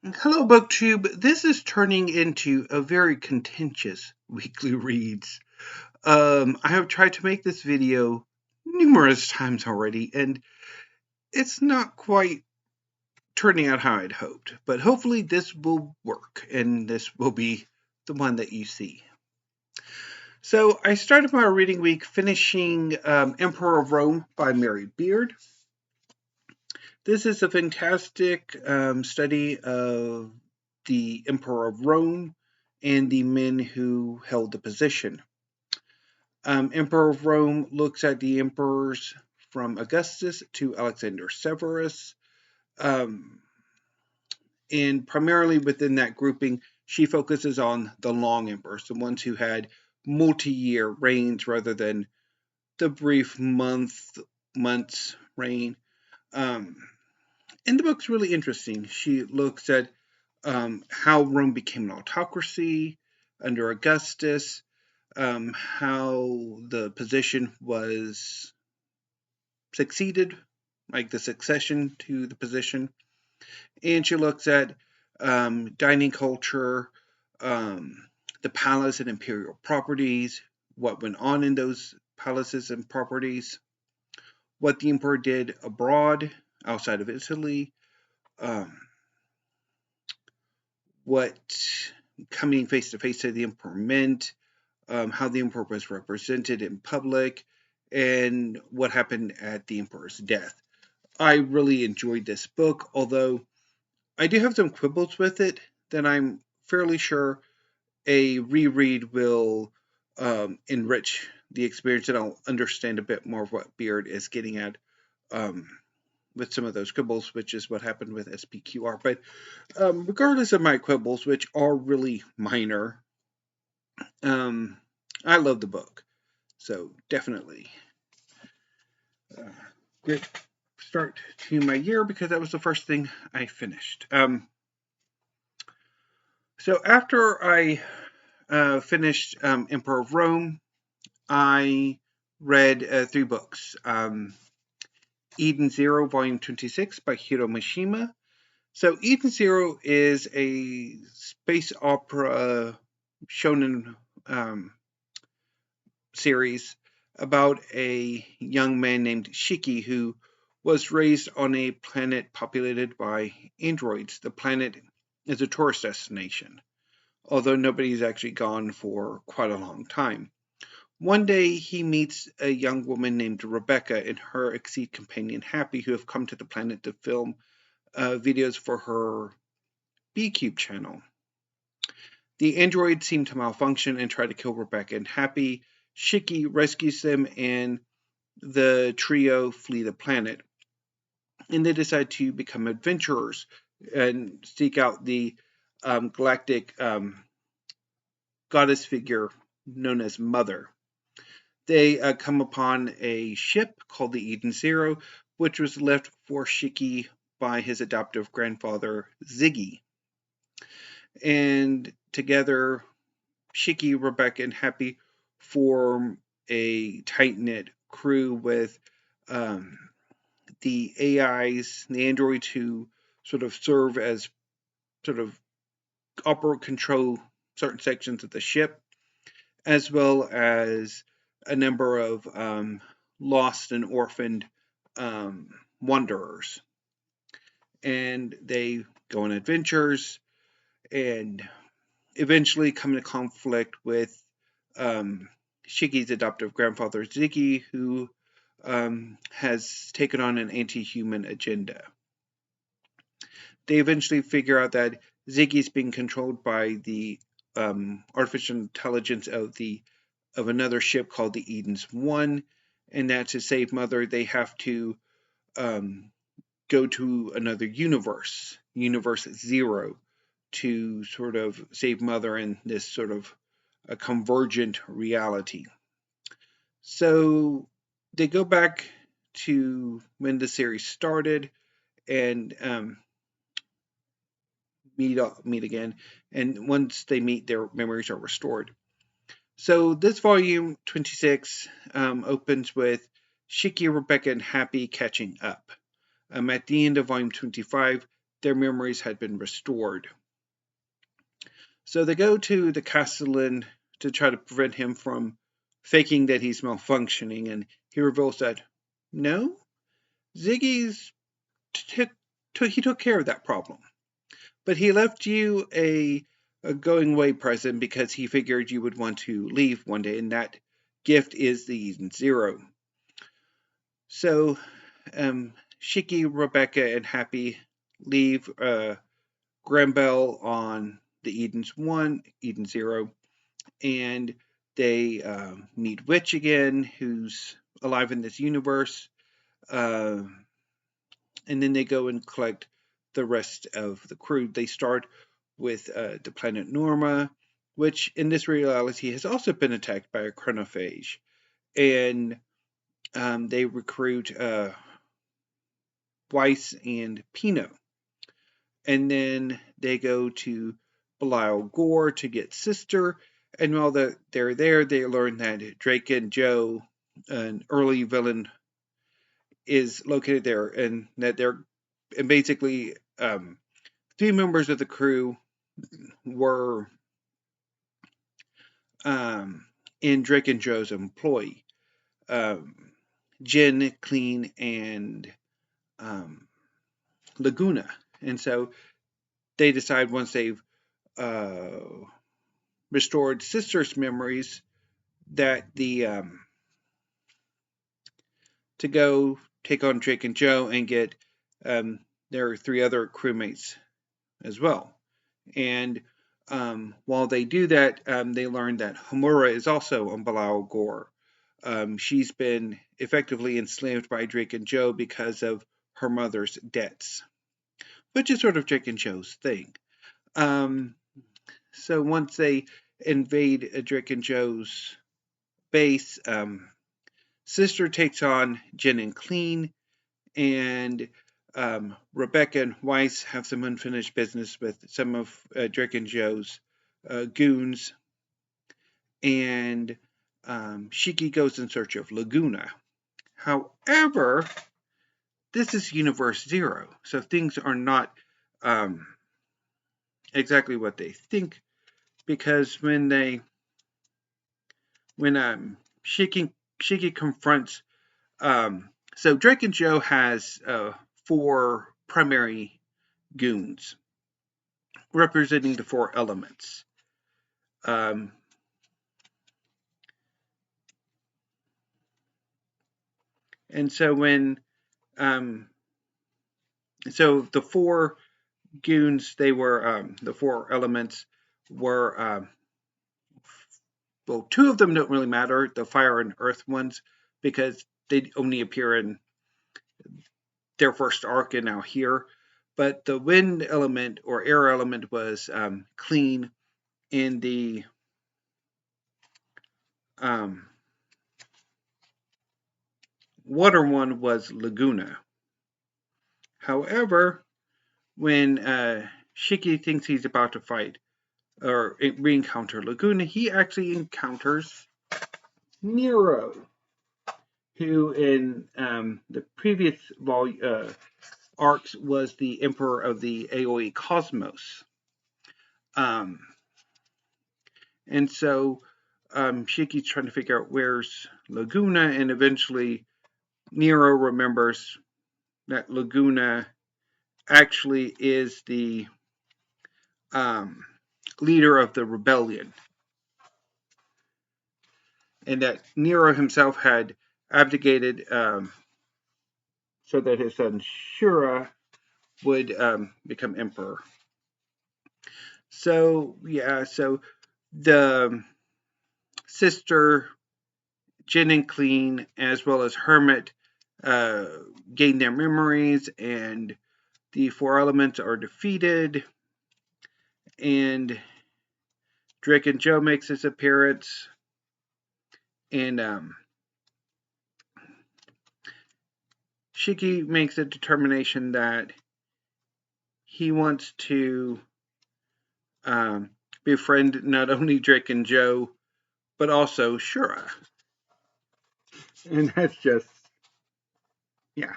Hello, BookTube. This is turning into a very contentious weekly reads. I have tried to make this video numerous times already, and it's not quite turning out how I'd hoped. But hopefully, this will work, and this will be the one that you see. So, I started my reading week finishing Emperor of Rome by Mary Beard. This is a fantastic study of the Emperor of Rome and the men who held the position. Emperor of Rome looks at the emperors from Augustus to Alexander Severus. And primarily within that grouping, she focuses on the long emperors, the ones who had multi-year reigns rather than the brief months reign. And the book's really interesting. She looks at how Rome became an autocracy under Augustus, how the position was succeeded, like the succession to the position. And she looks at dining culture, the palace and imperial properties, what went on in those palaces and properties, what the emperor did abroad, outside of Italy, what coming face to face to the emperor meant, how the emperor was represented in public, and what happened at the emperor's death. I really enjoyed this book, although I do have some quibbles with it that I'm fairly sure a reread will enrich the experience, and I'll understand a bit more of what Beard is getting at with some of those quibbles, which is what happened with SPQR. But regardless of my quibbles, which are really minor, I love the book. So definitely good start to my year because that was the first thing I finished. So after I finished Emperor of Rome, I read 3 books. Eden Zero, Volume 26 by Hiro Mashima. So Eden Zero is a space opera shonen series about a young man named Shiki who was raised on a planet populated by androids. The planet is a tourist destination, although nobody's actually gone for quite a long time. One day he meets a young woman named Rebecca and her exceed companion Happy, who have come to the planet to film videos for her B-Cube channel. The androids seem to malfunction and try to kill Rebecca and Happy. Shiki rescues them and the trio flee the planet. And they decide to become adventurers and seek out the galactic goddess figure known as Mother. They come upon a ship called the Eden Zero, which was left for Shiki by his adoptive grandfather, Ziggy. And together, Shiki, Rebecca, and Happy form a tight-knit crew with the AIs, the androids who sort of serve as sort of control certain sections of the ship, as well as a number of lost and orphaned wanderers. And they go on adventures and eventually come into conflict with Shiki's adoptive grandfather, Ziggy, who has taken on an anti-human agenda. They eventually figure out that Ziggy's being controlled by the artificial intelligence of another ship called the Eden's One, and that to save Mother, they have to go to another universe, Universe Zero, to sort of save Mother in this sort of a convergent reality. So they go back to when the series started and meet again, and once they meet, their memories are restored. So this volume 26 opens with Shiki, Rebecca, and Happy catching up. At the end of volume 25, their memories had been restored. So they go to the Castellan to try to prevent him from faking that he's malfunctioning, and he reveals that no, Ziggy's he took care of that problem, but he left you a going away present because he figured you would want to leave one day, and that gift is the Eden Zero. So, Shiki, Rebecca, and Happy leave Grambel on the Eden's 1, Eden 0, and they meet Witch again, who's alive in this universe, and then they go and collect the rest of the crew. They start with the planet Norma, which in this reality has also been attacked by a chronophage, and they recruit Weiss and Pino. And then they go to Belial Gore to get Sister. And while they're there, they learn that Drake and Joe, an early villain, is located there, and that and basically 3 members of the crew were in Drake and Joe's employ. Jen, Clean, and Laguna. And so they decide once they've restored Sister's memories that to go take on Drake and Joe and get their 3 other crewmates as well. And while they do that, they learn that Homura is also on Belial Gore. She's been effectively enslaved by Drake and Joe because of her mother's debts, which is sort of Drake and Joe's thing. So once they invade Drake and Joe's base, Sister takes on Jen and Clean, and Rebecca and Weiss have some unfinished business with some of Drake and Joe's goons, and Shiki goes in search of Laguna. However, this is Universe 0, so things are not exactly what they think, because when Shiki confronts, so Drake and Joe has 4 primary goons representing the 4 elements. And so when so the 4 goons, they were the 4 elements were well, 2 of them don't really matter, the fire and earth ones, because they only appear in their first arc and now here. But the wind element or air element was Clean, and the water one was Laguna. However, when Shiki thinks he's about to fight or re-encounter Laguna, he actually encounters Nero, who in the previous arcs was the Emperor of the AOE Cosmos. And so Shiki's trying to figure out where's Laguna, and eventually Nero remembers that Laguna actually is the leader of the rebellion, and that Nero himself had abdicated so that his son Shura would become emperor. So yeah, so the Sister, Jen and Clean, as well as Hermit gain their memories, and the 4 elements are defeated, and Drake and Joe makes his appearance, and Shiki makes a determination that he wants to befriend not only Drake and Joe, but also Shura. And that's just, yeah.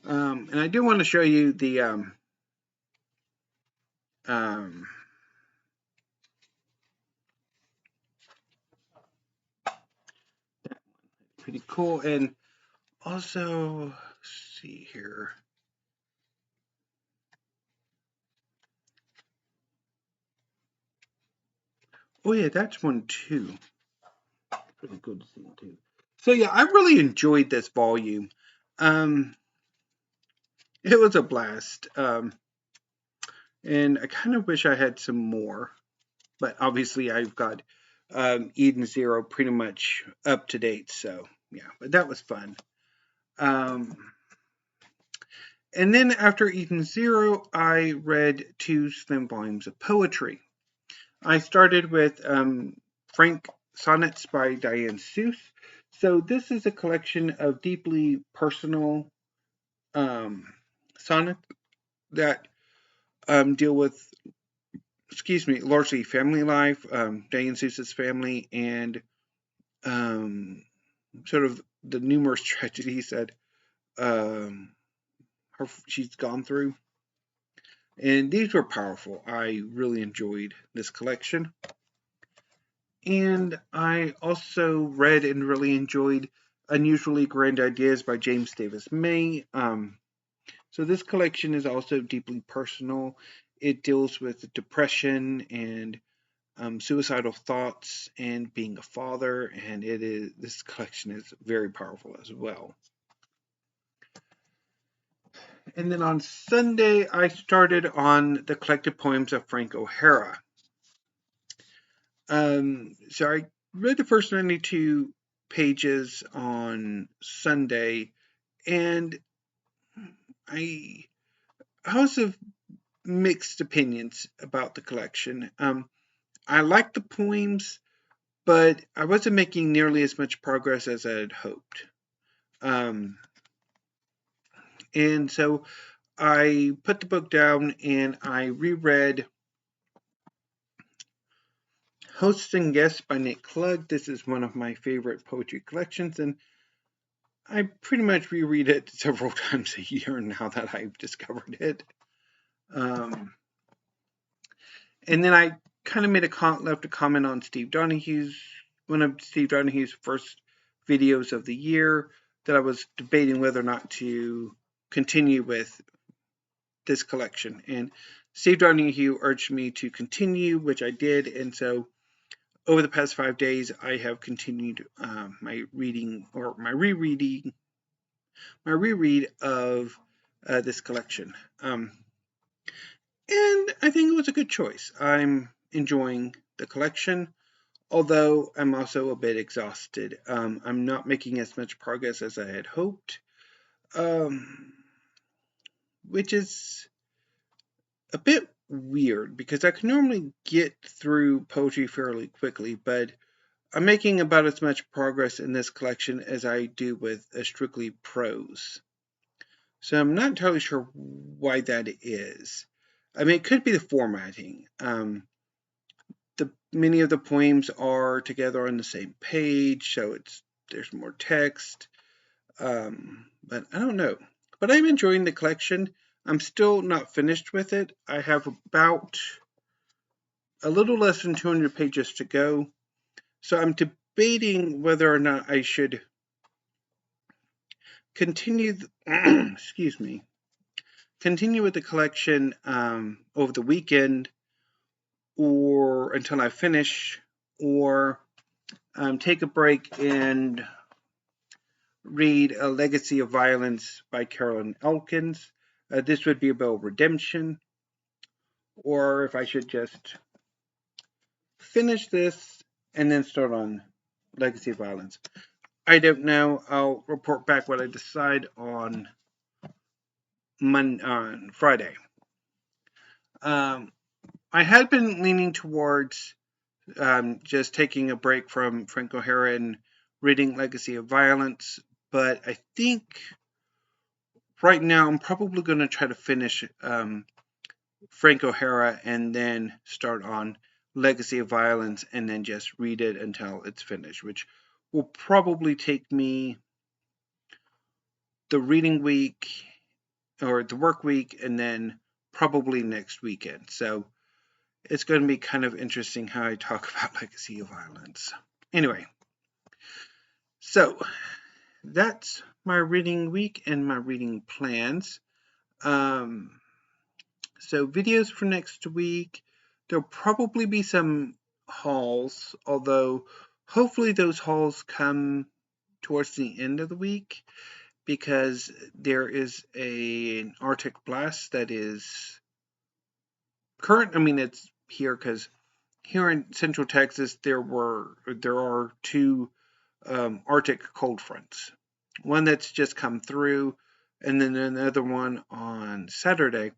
And I do want to show you the Um, Pretty cool. And also, let's see here. Oh yeah, that's one too. Pretty good to see too. So yeah, I really enjoyed this volume. Um, it was a blast. And I kind of wish I had some more, but obviously I've got Eden Zero pretty much up to date. So yeah, but that was fun. Um, and then after Eden Zero, I read 2 slim volumes of poetry. I started with Frank Sonnets by Diane Seuss. So this is a collection of deeply personal um, sonnets that deal with, largely family life, Diane Seuss's family, and um, sort of the numerous tragedies that um, she's gone through. And these were powerful. I really enjoyed this collection. And I also read and really enjoyed Unusually Grand Ideas by James Davis May. So this collection is also deeply personal. It deals with depression and suicidal thoughts and being a father, and this collection is very powerful as well. And then on Sunday, I started on the collected poems of Frank O'Hara. So I read the first 92 pages on Sunday, and I also have mixed opinions about the collection. I liked the poems, but I wasn't making nearly as much progress as I had hoped. And so I put the book down and I reread Hosts and Guests by Nick Klug. This is one of my favorite poetry collections, and I pretty much reread it several times a year now that I've discovered it. And then I kind of left a comment on one of Steve Donahue's first videos of the year, that I was debating whether or not to continue with this collection. And Steve Donahue urged me to continue, which I did. And so over the past 5 days, I have continued my reading, or my reread of this collection. And I think it was a good choice. I'm enjoying the collection, although I'm also a bit exhausted. I'm not making as much progress as I had hoped, which is a bit weird because I can normally get through poetry fairly quickly, but I'm making about as much progress in this collection as I do with a strictly prose. So I'm not entirely sure why that is. I mean, it could be the formatting. Many of the poems are together on the same page, so there's more text. But I don't know. But I'm enjoying the collection. I'm still not finished with it. I have about a little less than 200 pages to go. So I'm debating whether or not I should continue, excuse me, continue with the collection over the weekend, or until I finish, or take a break and read A Legacy of Violence by Carolyn Elkins. This would be about redemption, or if I should just finish this and then start on Legacy of Violence. I don't know. I'll report back what I decide on Friday. I had been leaning towards just taking a break from Frank O'Hara and reading Legacy of Violence, but I think right now I'm probably going to try to finish Frank O'Hara and then start on Legacy of Violence and then just read it until it's finished, which will probably take me the reading week or the work week and then probably next weekend. So it's going to be kind of interesting how I talk about Legacy of Violence. Anyway, so that's my reading week and my reading plans. So videos for next week, there'll probably be some hauls, although hopefully those hauls come towards the end of the week, because there is an Arctic blast that is current. I mean, it's here because here in Central Texas there are two Arctic cold fronts. One that's just come through, and then another one on Saturday,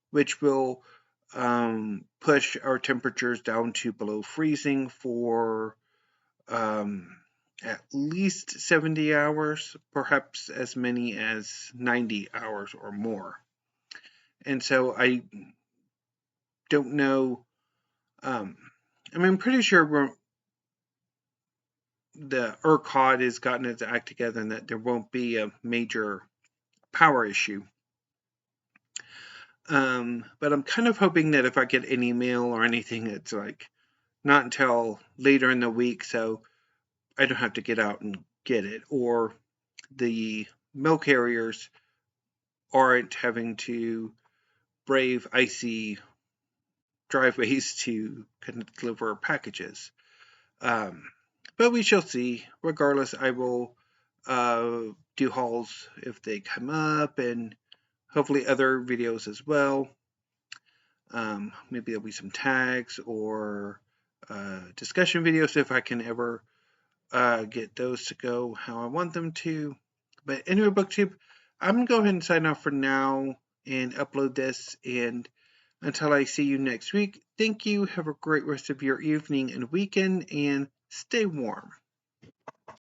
which will push our temperatures down to below freezing for at least 70 hours, perhaps as many as 90 hours or more. And so I don't know. I'm pretty sure the ERCOT has gotten its act together and that there won't be a major power issue. But I'm kind of hoping that if I get an email or anything, it's like not until later in the week, so I don't have to get out and get it, or the mail carriers aren't having to brave icy driveways to deliver packages. But we shall see. Regardless, I will do hauls if they come up, and hopefully other videos as well. Maybe there'll be some tags or discussion videos if I can ever get those to go how I want them to. But anyway, BookTube, I'm going to go ahead and sign off for now and upload this. And until I see you next week, thank you. Have a great rest of your evening and weekend, and stay warm.